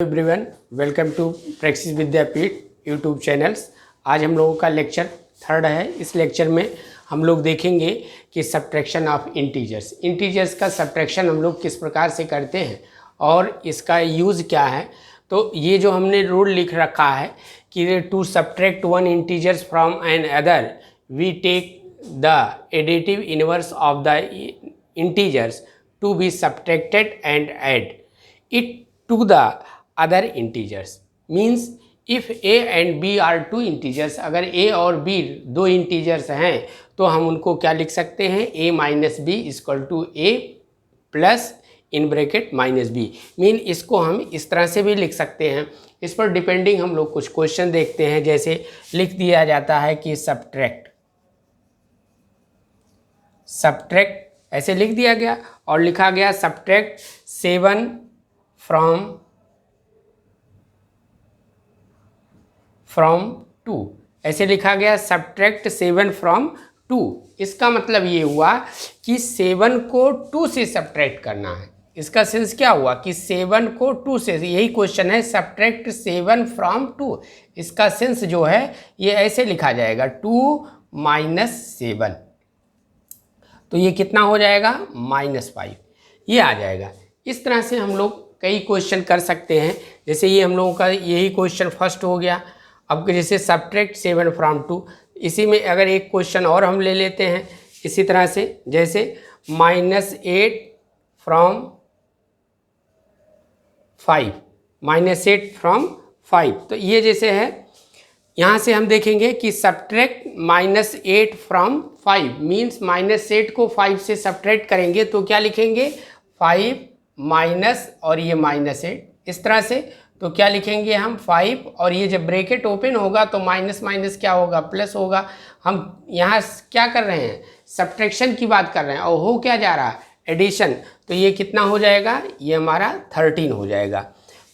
Everyone, welcome to practice Vidyapeeth YouTube channels. आज हम लोगों का लेक्चर 3 है। इस लेक्चर में हम लोग देखेंगे कि सब्ट्रैक्शन ऑफ इंटीजर्स का सब्ट्रैक्शन हम लोग किस प्रकार से करते हैं और इसका यूज़ क्या है। तो ये जो हमने रूल लिख रखा है कि to subtract one integers from another we take the additive inverse of the integers to be subtracted and add it to the other integers। means if a and b are two integers, अगर a और b दो integers हैं तो हम उनको क्या लिख सकते हैं, a minus B equal to a plus in bracket minus B. Mean इसको हम इस तरह से भी लिख सकते हैं। इस पर डिपेंडिंग हम लोग कुछ क्वेश्चन देखते हैं। जैसे लिख दिया जाता है कि सब्ट्रैक्ट ऐसे लिख दिया गया और लिखा गया सब्ट्रैक्ट 7 फ्रॉम 2, ऐसे लिखा गया सब्ट्रैक्ट 7 फ्रॉम 2। इसका मतलब ये हुआ कि 7 को 2 से सब्ट्रैक्ट करना है। इसका सेंस क्या हुआ कि 7 को 2 से, यही क्वेश्चन है सब्ट्रैक्ट 7 फ्रॉम 2। इसका सेंस जो है ये ऐसे लिखा जाएगा 2 माइनस 7, तो ये कितना हो जाएगा -5, ये आ जाएगा। इस तरह से हम लोग कई क्वेश्चन कर सकते हैं। जैसे ये हम लोगों का यही क्वेश्चन फर्स्ट हो गया। अब जैसे सब्ट्रैक्ट 7 फ्रॉम 2, इसी में अगर एक क्वेश्चन और हम ले लेते हैं इसी तरह से, जैसे -8 फ्रॉम 5, तो ये जैसे है, यहाँ से हम देखेंगे कि सब्ट्रैक्ट -8 फ्रॉम 5 मीन्स -8 को 5 से सब्ट्रैक्ट करेंगे तो क्या लिखेंगे 5 माइनस और ये -8, इस तरह से। तो क्या लिखेंगे हम 5, और ये जब ब्रैकेट ओपन होगा तो माइनस माइनस क्या होगा, प्लस होगा। हम यहाँ क्या कर रहे हैं, सब्ट्रैक्शन की बात कर रहे हैं और हो क्या जा रहा है, एडिशन। तो ये कितना हो जाएगा, ये हमारा 13 हो जाएगा।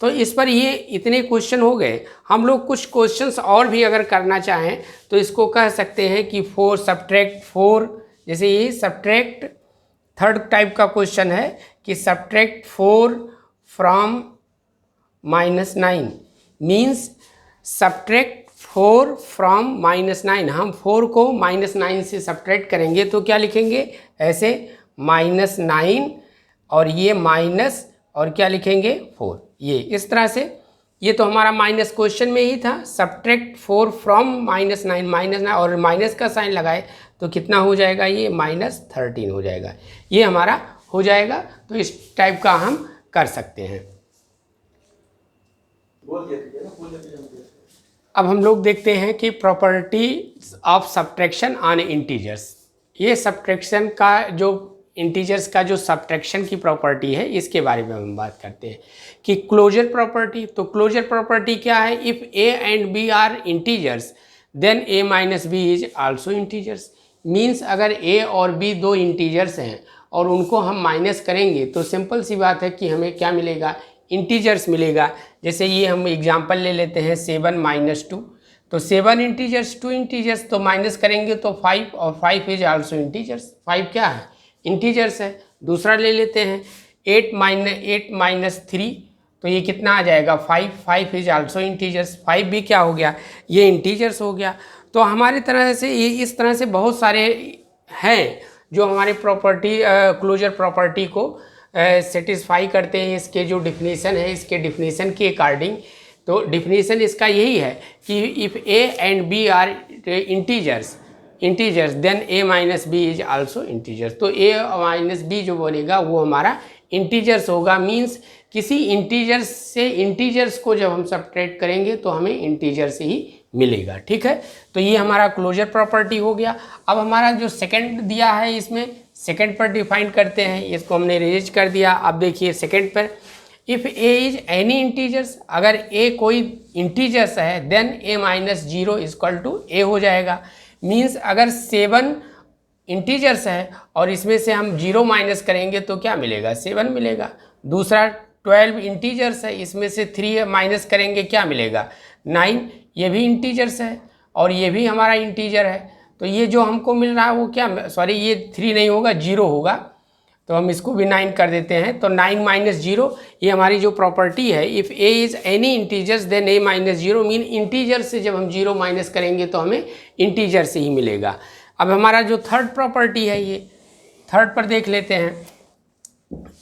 तो इस पर ये इतने क्वेश्चन हो गए। हम लोग कुछ क्वेश्चंस और भी अगर करना चाहें तो इसको कह सकते हैं कि 4 सब्ट्रैक्ट 4, जैसे ये सब्ट्रैक्ट थर्ड टाइप का क्वेश्चन है कि subtract 4 from -9 means subtract 4 from -9। हम 4 को -9 से सब्ट्रैक्ट करेंगे तो क्या लिखेंगे, ऐसे -9 और ये माइनस और क्या लिखेंगे 4, ये इस तरह से। ये तो हमारा माइनस क्वेश्चन में ही था, सब्ट्रैक्ट 4 फ्रॉम -9 और माइनस का साइन लगाए तो कितना हो जाएगा, ये -13 हो जाएगा। ये हमारा हो जाएगा। तो इस टाइप का हम कर सकते हैं। अब हम लोग देखते हैं कि properties of subtraction on integers. ये सब्ट्रैक्शन का जो इंटीजर्स का जो सब्ट्रैक्शन की प्रॉपर्टी है इसके बारे में हम बात करते हैं कि क्लोजर प्रॉपर्टी। तो क्लोजर प्रॉपर्टी क्या है, if a and b are integers then a minus B is also integers. Means अगर a और b दो इंटीजर्स हैं और उनको हम माइनस करेंगे तो सिंपल सी बात है कि हमें क्या मिलेगा, इंटीजर्स मिलेगा। जैसे ये हम एग्जांपल ले लेते हैं 7 - 2, तो 7 इंटीजर्स 2 इंटीजर्स, तो माइनस करेंगे तो 5 और 5 इज आल्सो इंटीजर्स। 5 क्या है, इंटीजर्स है। दूसरा ले लेते हैं 8 माइनस 3, तो ये कितना आ जाएगा 5 इज आल्सो इंटीजर्स। 5 भी क्या हो गया, ये इंटीजर्स हो गया। तो हमारी तरह से ये इस तरह से बहुत सारे हैं जो हमारे प्रॉपर्टी क्लोजर प्रॉपर्टी को सेटिस्फाई करते हैं। इसके जो डिफिनीसन है, इसके डिफिनीसन के अकॉर्डिंग, तो डिफिनीसन इसका यही है कि if a and b are integers then a minus B is also integers. तो a माइनस बी जो बनेगा वो हमारा इंटीजर्स होगा। मीन्स किसी इंटीजर्स से इंटीजर्स को जब हम सब्ट्रैक्ट करेंगे तो हमें इंटीजर्स ही मिलेगा। ठीक है, तो ये हमारा क्लोजर प्रॉपर्टी हो गया। अब हमारा जो सेकंड दिया है, इसमें सेकंड पर डिफाइन करते हैं। इसको हमने रेज कर दिया। अब देखिए सेकंड पर, if a is any integers, अगर a कोई इंटीजर्स है then a minus 0 equal to a हो जाएगा। मीन्स अगर 7 इंटीजर्स है और इसमें से हम 0 माइनस करेंगे तो क्या मिलेगा, 7 मिलेगा। दूसरा 12 इंटीजर्स है, इसमें से 3 माइनस करेंगे क्या मिलेगा, 9। ये भी इंटीजर्स है और ये भी हमारा इंटीजर है। तो ये जो हमको मिल रहा है वो क्या, सॉरी ये 3 नहीं होगा, 0 होगा। तो हम इसको भी 9 कर देते हैं। तो 9 माइनस 0 ये हमारी जो प्रॉपर्टी है, if a is any integers then a minus 0 mean integer से जब हम 0 माइनस करेंगे तो हमें इंटीजर से ही मिलेगा। अब हमारा जो थर्ड प्रॉपर्टी है, ये थर्ड पर देख लेते हैं।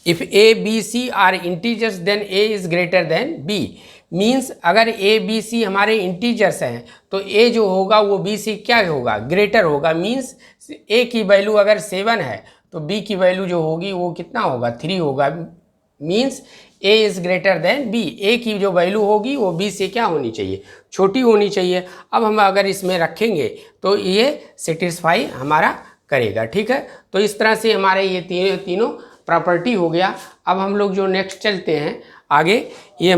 If a b c are integers then a is greater than b, means अगर a b c हमारे इंटीजर्स हैं तो a जो होगा वो b से क्या होगा, ग्रेटर होगा। मीन्स a की वैल्यू अगर 7 है तो b की वैल्यू जो होगी वो कितना होगा, 3 होगा। Means a is greater than b, a की जो वैल्यू होगी वो b से क्या होनी चाहिए, छोटी होनी चाहिए। अब हम अगर इसमें रखेंगे तो ये सेटिस्फाई हमारा करेगा। ठीक है, तो इस तरह से हमारे ये तीनों प्रॉपर्टी हो गया। अब हम लोग जो नेक्स्ट चलते हैं आगे, ये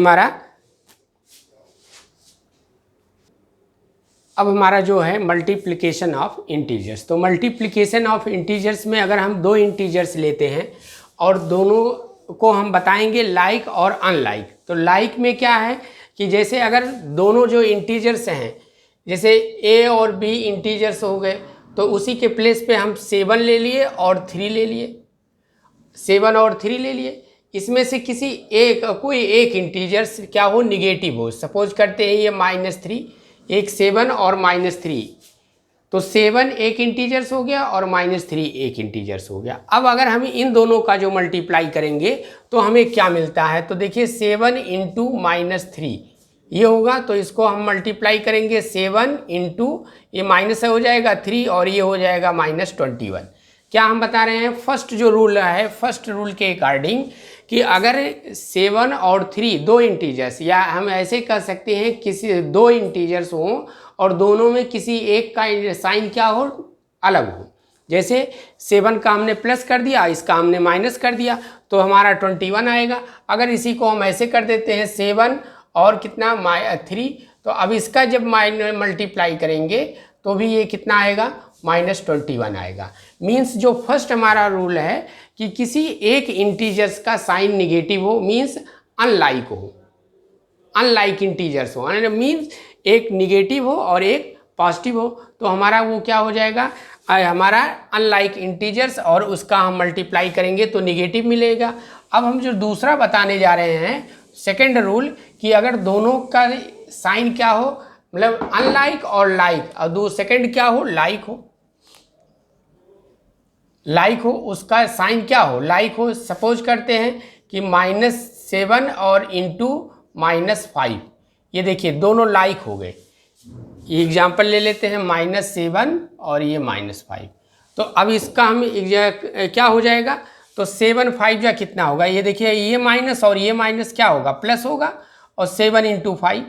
हमारा जो है मल्टीप्लिकेशन ऑफ इंटीजर्स। तो मल्टीप्लिकेशन ऑफ इंटीजर्स में अगर हम दो इंटीजर्स लेते हैं और दोनों को हम बताएंगे लाइक और अनलाइक। तो लाइक में क्या है कि जैसे अगर दोनों जो इंटीजर्स हैं, जैसे a और b इंटीजर्स हो गए, तो उसी के प्लेस पे हम 7 ले लिए और 3 ले लिए, 7 और 3 ले लिए। इसमें से किसी कोई एक इंटीजर्स क्या हो, निगेटिव हो। सपोज करते हैं ये -3, एक 7 और -3, तो 7 एक इंटीजर्स हो गया और -3 एक इंटीजर्स हो गया। अब अगर हम इन दोनों का जो मल्टीप्लाई करेंगे तो हमें क्या मिलता है, तो देखिए 7 इंटू -3 ये होगा। तो इसको हम मल्टीप्लाई करेंगे 7 इंटू, ये माइनस हो जाएगा 3 और ये हो जाएगा -21। क्या हम बता रहे हैं, फर्स्ट जो रूल है, फर्स्ट रूल के अकॉर्डिंग कि अगर 7 और 3 दो इंटीजर्स, या हम ऐसे कह सकते हैं किसी दो इंटीजर्स हों और दोनों में किसी एक का साइन क्या हो, अलग हो। जैसे 7 का हमने प्लस कर दिया, इसका हमने माइनस कर दिया, तो हमारा 21 आएगा। अगर इसी को हम ऐसे कर देते हैं 7 और कितना 3, तो अब इसका जब मल्टीप्लाई करेंगे तो भी ये कितना आएगा, -21 आएगा। मीन्स जो फर्स्ट हमारा रूल है कि किसी एक इंटीजर्स का साइन निगेटिव हो, मीन्स अनलाइक हो, अनलाइक इंटीजर्स हो, मीन्स एक निगेटिव हो और एक पॉजिटिव हो, तो हमारा वो क्या हो जाएगा, हमारा अनलाइक इंटीजर्स, और उसका हम मल्टीप्लाई करेंगे तो निगेटिव मिलेगा। अब हम जो दूसरा बताने जा रहे हैं, सेकेंड रूल, कि अगर दोनों का साइन क्या हो, मतलब अनलाइक और लाइक, और सेकेंड क्या हो, लाइक हो, लाइक हो, उसका साइन क्या हो, लाइक हो। सपोज करते हैं कि -7 और इंटू -5, ये देखिए दोनों लाइक हो गए। ये एग्जाम्पल ले लेते हैं, -7 और ये -5। तो अब इसका हम क्या हो जाएगा, तो 7 5 जा कितना होगा, ये देखिए ये माइनस और ये माइनस क्या होगा, प्लस होगा, और 7 इंटू 5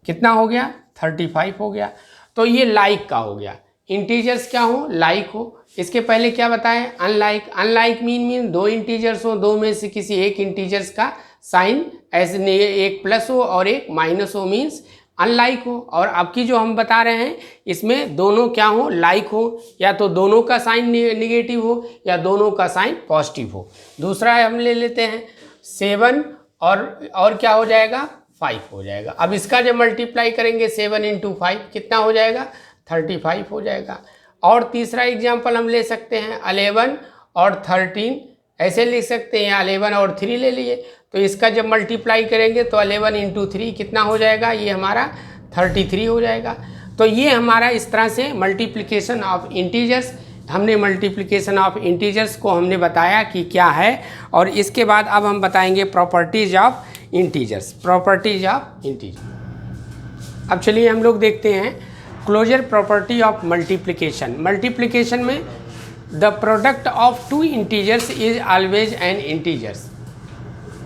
कितना हो गया, 35 हो गया। तो ये लाइक का हो गया। इंटीजर्स क्या हो, लाइक हो। इसके पहले क्या बताएं, अनलाइक। अनलाइक मीन दो इंटीजर्स हो, दो में से किसी एक इंटीजर्स का साइन ऐसे एक प्लस हो और एक माइनस हो, मीन्स अनलाइक हो। और आपकी जो हम बता रहे हैं इसमें दोनों क्या हो, लाइक हो, या तो दोनों का साइन निगेटिव हो या दोनों का साइन पॉजिटिव हो। दूसरा हम ले लेते हैं 7 और क्या हो जाएगा, 5 हो जाएगा। अब इसका जब मल्टीप्लाई करेंगे 7 इंटू 5 कितना हो जाएगा, 35 हो जाएगा। और तीसरा एग्जाम्पल हम ले सकते हैं 11 और 13, ऐसे लिख सकते हैं, 11 और 3 ले लिए, तो इसका जब मल्टीप्लाई करेंगे तो 11 इंटू 3 कितना हो जाएगा, ये हमारा 33 हो जाएगा। तो ये हमारा इस तरह से मल्टीप्लिकेशन ऑफ इंटीजर्स, हमने मल्टीप्लिकेशन ऑफ इंटीजर्स को हमने बताया कि क्या है। और इसके बाद अब हम बताएंगे properties of integers, properties of integer. अब चलिए हम लोग देखते हैं closure property of multiplication. Multiplication में the product of two integers is always an integers,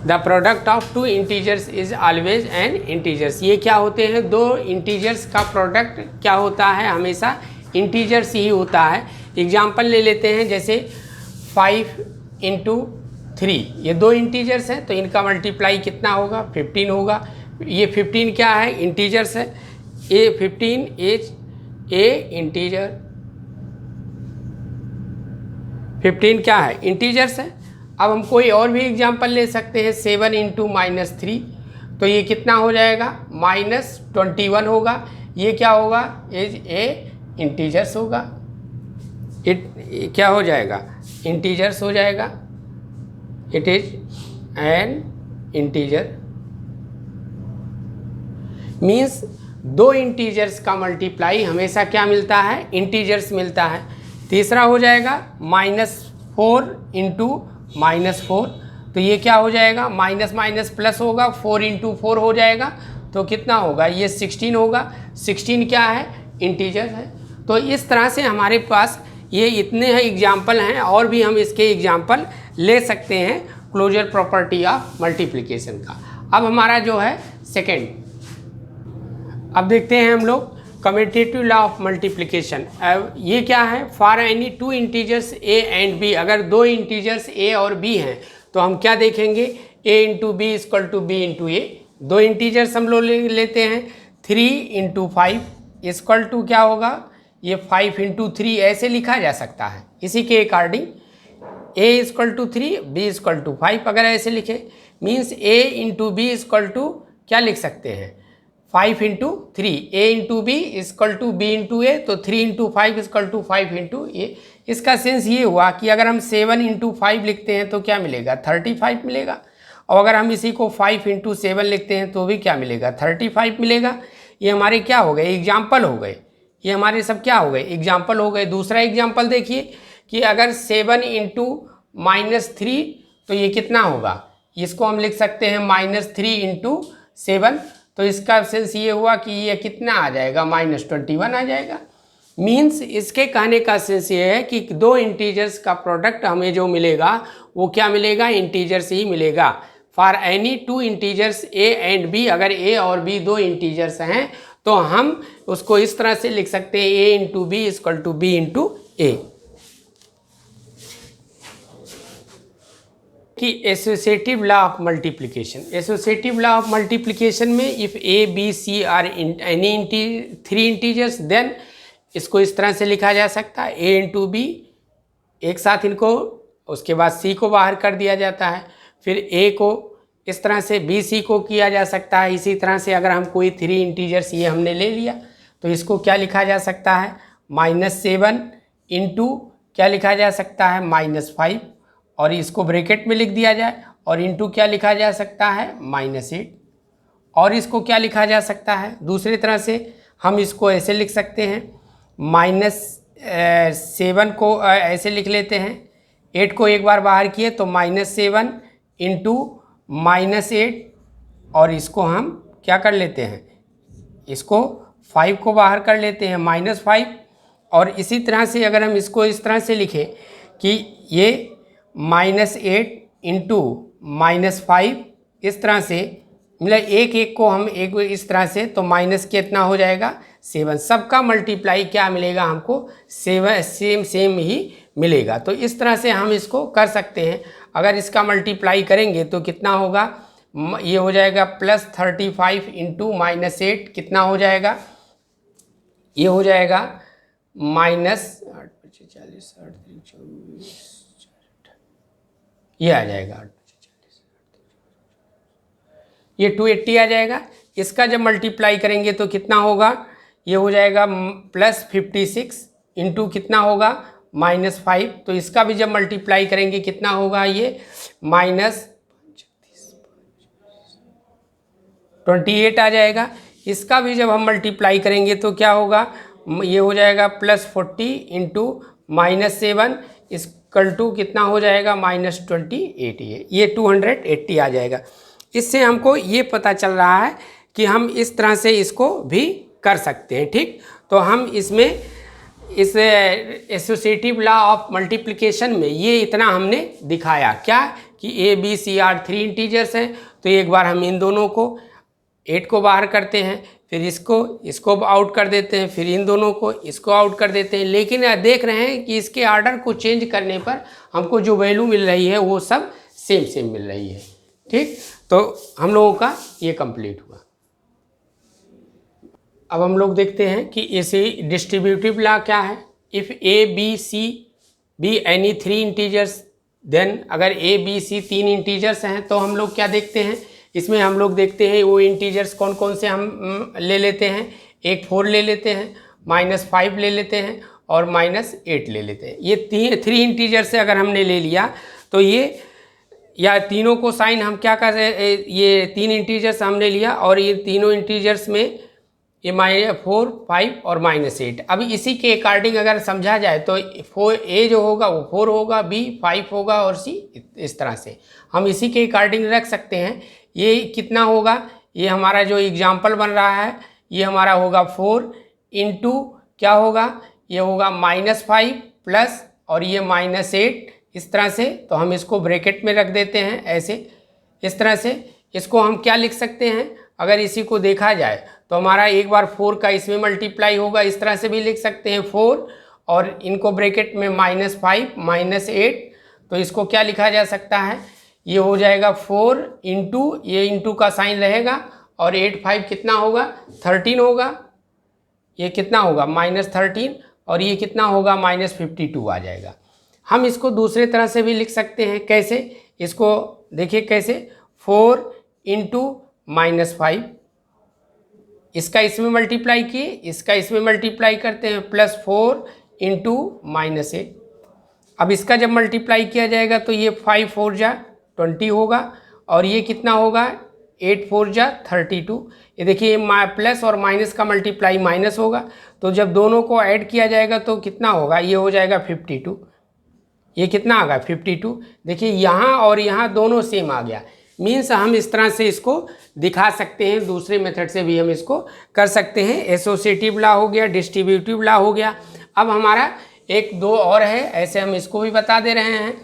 the product of two integers is always an integers. ये क्या होते हैं, दो इंटीजर्स का प्रोडक्ट क्या होता है, हमेशा इंटीजर्स ही होता है। एग्जाम्पल ले लेते हैं, जैसे 5 इंटू 3, ये दो इंटीजर्स हैं तो इनका मल्टीप्लाई कितना होगा, 15 होगा। ये 15 क्या है, इंटीजर्स है, ए 15 इज ए इंटीजर, 15 क्या है, इंटीजर्स है। अब हम कोई और भी एग्जाम्पल ले सकते हैं, 7 इंटू -3, तो ये कितना हो जाएगा, -21 होगा। ये क्या होगा, इज ए इंटीजर्स होगा। क्या हो जाएगा, इंटीजर्स हो जाएगा, it is an integer. Means दो इंटीजर्स का मल्टीप्लाई हमेशा क्या मिलता है, इंटीजर्स मिलता है। तीसरा हो जाएगा -4 इंटू -4, तो ये क्या हो जाएगा, माइनस माइनस प्लस होगा, 4 इंटू 4 हो जाएगा, तो कितना होगा, ये 16 होगा। 16 क्या है, इंटीजर है। तो इस तरह से हमारे पास ये इतने हैं एग्जाम्पल हैं, और भी हम इसके एग्जाम्पल ले सकते हैं क्लोजर प्रॉपर्टी ऑफ मल्टीप्लिकेशन का। अब हमारा जो है सेकेंड, अब देखते हैं हम लोग कम्यूटेटिव लॉ ऑफ मल्टीप्लिकेशन। अब ये क्या है, for any two integers A and B, अगर दो इंटीजर्स ए और बी हैं तो हम क्या देखेंगे, A into B equal to B into A. दो इंटीजर्स हम लोग लेते हैं, 3 इंटू 5 इक्वल टू क्या होगा, ये 5 इंटू 3 ऐसे लिखा जा सकता है। इसी के according A equal to 3, B equal to 5 अगर ऐसे लिखे, means A into B equal to क्या लिख सकते हैं, 5 into 3, A into B equal to B into A, तो 3 into 5 equal to 5 into A. इसका सेंस ये हुआ कि अगर हम 7 इंटू 5 लिखते हैं तो क्या मिलेगा, 35 मिलेगा, और अगर हम इसी को 5 इंटू 7 लिखते हैं तो भी क्या मिलेगा, 35 मिलेगा। ये हमारे क्या हो गए, एग्जाम्पल हो गए, ये हमारे सब क्या हो गए, एग्जाम्पल हो गए। दूसरा एग्जाम्पल देखिए कि अगर 7 इंटू -3 तो ये कितना होगा, इसको हम लिख सकते हैं -3 इंटू 7, तो इसका सेंस ये हुआ कि ये कितना आ जाएगा, -21 आ जाएगा। मीन्स इसके कहने का सेंस ये है कि दो इंटीजर्स का प्रोडक्ट हमें जो मिलेगा वो क्या मिलेगा, इंटीजर से ही मिलेगा। For any two integers A and B, अगर ए और बी दो इंटीजर्स हैं तो हम उसको इस तरह से लिख सकते हैं, A into B equal to B into A. कि associative law of multiplication, associative law of multiplication में if A B C are any 3 integers, then इसको इस तरह से लिखा जा सकता है, ए इंटू बी, एक साथ इनको, उसके बाद सी को बाहर कर दिया जाता है, फिर ए को इस तरह से बी सी को किया जा सकता है। इसी तरह से अगर हम कोई 3 इंटीजर्स ये हमने ले लिया तो इसको क्या लिखा जा सकता है, -7 इंटू क्या लिखा जा सकता है, -5, और इसको ब्रैकेट में लिख दिया जाए, और इंटू क्या लिखा जा सकता है, -8, और इसको क्या लिखा जा सकता है, दूसरी तरह से हम इसको ऐसे लिख सकते हैं, -7 को ऐसे लिख लेते हैं, 8 को एक बार बाहर किए तो -7 इंटू -8, और इसको हम क्या कर लेते हैं, इसको 5 को बाहर कर लेते हैं, -5, और इसी तरह से अगर हम इसको इस तरह से लिखें कि ये -8 इंटू -5, इस तरह से मतलब एक को हम एक इस तरह से, तो माइनस कितना हो जाएगा, 7। सबका मल्टीप्लाई क्या मिलेगा हमको, 7 सेम ही मिलेगा। तो इस तरह से हम इसको कर सकते हैं। अगर इसका मल्टीप्लाई करेंगे तो कितना होगा, ये हो जाएगा +35 इंटू -8, कितना हो जाएगा, ये हो जाएगा ये आ जाएगा, ये 280 आ जाएगा। इसका जब मल्टीप्लाई करेंगे तो कितना होगा, ये हो जाएगा +56 इंटू कितना होगा, -5। तो इसका भी जब मल्टीप्लाई करेंगे कितना होगा, ये -28 आ जाएगा। इसका भी जब हम मल्टीप्लाई करेंगे तो क्या होगा, ये हो जाएगा +40 इंटू -7 इक्वल टू कितना हो जाएगा, -28। ये 280 आ जाएगा। इससे हमको ये पता चल रहा है कि हम इस तरह से इसको भी कर सकते हैं। ठीक, तो हम इसमें इस एसोसिएटिव लॉ ऑफ मल्टीप्लिकेशन में ये इतना हमने दिखाया क्या, कि A B C are 3 integers हैं। तो एक बार हम इन दोनों को 8 को बाहर करते हैं, फिर इसको आउट कर देते हैं, फिर इन दोनों को इसको आउट कर देते हैं। लेकिन देख रहे हैं कि इसके आर्डर को चेंज करने पर हमको जो वैल्यू मिल रही है वो सब सेम मिल रही है। ठीक, तो हम लोगों का ये कंप्लीट हुआ। अब हम लोग देखते हैं कि ऐसे डिस्ट्रीब्यूटिव लॉ क्या है। If A B c be any 3 integers, then अगर ए बी सी 3 इंटीजर्स हैं तो हम लोग क्या देखते हैं, इसमें हम लोग देखते हैं वो इंटीजर्स कौन कौन से हम ले लेते हैं। एक 4 ले लेते हैं, -5 ले लेते हैं, और -8 ले लेते हैं। ये 3 इंटीजर से अगर हमने ले लिया तो ये या तीनों को साइन हम क्या कर रहे, ये 3 इंटीजर्स हमने लिया और ये तीनों इंटीजर्स में ये -4, 5 और -8। अब इसी के अकॉर्डिंग अगर समझा जाए तो A जो होगा वो 4 होगा, B 5 होगा और C इस तरह से हम इसी के अकॉर्डिंग रख सकते हैं। ये कितना होगा, ये हमारा जो एग्जाम्पल बन रहा है ये हमारा होगा 4 इंटू क्या होगा, ये होगा -5 प्लस और ये -8 इस तरह से। तो हम इसको ब्रैकेट में रख देते हैं ऐसे, इस तरह से। इसको हम क्या लिख सकते हैं, अगर इसी को देखा जाए तो हमारा एक बार 4 का इसमें मल्टीप्लाई होगा, इस तरह से भी लिख सकते हैं 4 और इनको ब्रैकेट में -5 -8। तो इसको क्या लिखा जा सकता है, ये हो जाएगा 4 इंटू, ये इंटू का साइन रहेगा और 8 5 कितना होगा 13 होगा, ये कितना होगा -13 और ये कितना होगा -52 आ जाएगा। हम इसको दूसरे तरह से भी लिख सकते हैं, कैसे, इसको देखिए कैसे, 4 इंटू -5, इसका इसमें मल्टीप्लाई किए, इसका इसमें मल्टीप्लाई करते हैं, +4 इंटू -8। अब इसका जब मल्टीप्लाई किया जाएगा तो ये 5 4 जा 20 होगा और ये कितना होगा 8 4 जा 32। ये देखिए प्लस और माइनस का मल्टीप्लाई माइनस होगा, तो जब दोनों को ऐड किया जाएगा तो कितना होगा, ये हो जाएगा 52। ये कितना आ गया 52। देखिए यहाँ और यहाँ दोनों सेम आ गया, मीन्स हम इस तरह से इसको दिखा सकते हैं। दूसरे मेथड से भी हम इसको कर सकते हैं। एसोसिएटिव लॉ हो गया, डिस्ट्रीब्यूटिव लॉ हो गया। अब हमारा 1 2 और है, ऐसे हम इसको भी बता दे रहे हैं।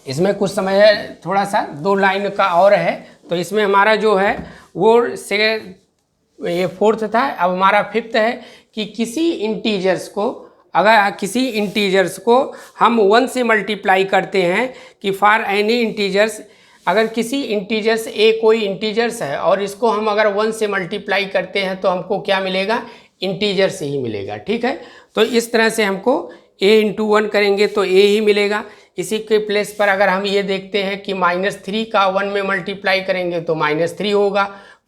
इसमें कुछ समय थोड़ा सा 2 लाइन का और है, तो इसमें हमारा जो है वो ये 4th था। अब हमारा 5th है कि किसी इंटीजर्स को, अगर किसी इंटीजर्स को हम 1 से मल्टीप्लाई करते हैं कि फॉर एनी इंटीजर्स, अगर किसी इंटीजर्स A कोई इंटीजर्स है और इसको हम अगर 1 से मल्टीप्लाई करते हैं तो हमको क्या मिलेगा, इंटीजर से ही मिलेगा। ठीक है, तो इस तरह से हमको A इंटू 1 करेंगे तो A ही मिलेगा। इसी के प्लेस पर अगर हम ये देखते हैं कि -3 का 1 में मल्टीप्लाई करेंगे तो -3 होगा,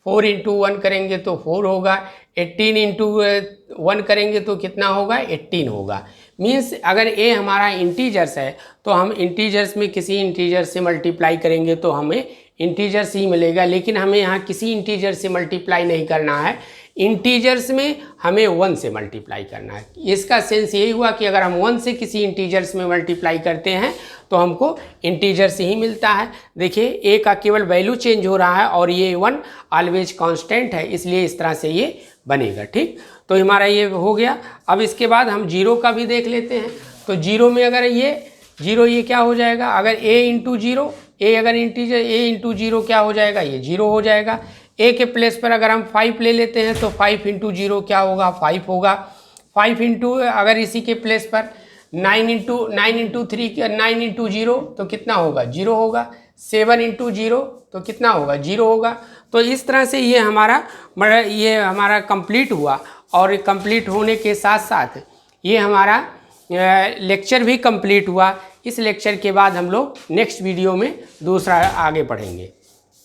4 इंटू 1 करेंगे तो 4 होगा, 18 इंटू 1 करेंगे तो कितना होगा 18 होगा। मीन्स अगर A हमारा इंटीजर्स है तो हम इंटीजर्स में किसी इंटीजर से मल्टीप्लाई करेंगे तो हमें इंटीजर्स ही मिलेगा। लेकिन हमें यहाँ किसी इंटीजर से मल्टीप्लाई नहीं करना है, इंटीजर्स में हमें 1 से मल्टीप्लाई करना है। इसका सेंस यही हुआ कि अगर हम 1 से किसी इंटीजर्स में मल्टीप्लाई करते हैं तो हमको इंटीजर्स ही मिलता है। देखिए A का केवल वैल्यू चेंज हो रहा है और ये 1 ऑलवेज कांस्टेंट है, इसलिए इस तरह से ये बनेगा। ठीक, तो हमारा ये हो गया। अब इसके बाद हम 0 का भी देख लेते हैं। तो 0 में अगर ये 0 ये क्या हो जाएगा, अगर A इंटू 0, A अगर इंटीजर A इंटू 0 क्या हो जाएगा, ये 0 हो जाएगा। A के प्लेस पर अगर हम 5 ले लेते हैं तो 5 इंटू 0 क्या होगा 5 होगा। 5 इंटू अगर इसी के प्लेस पर 9 इंटू 3 9 इंटू 0 तो कितना होगा 0 होगा। 7 इंटू 0 तो कितना होगा 0 होगा। तो इस तरह से ये हमारा कंप्लीट हुआ और कंप्लीट होने के साथ साथ ये हमारा लेक्चर भी कंप्लीट हुआ। इस लेक्चर के बाद हम लोग नेक्स्ट वीडियो में दूसरा आगे बढ़ेंगे।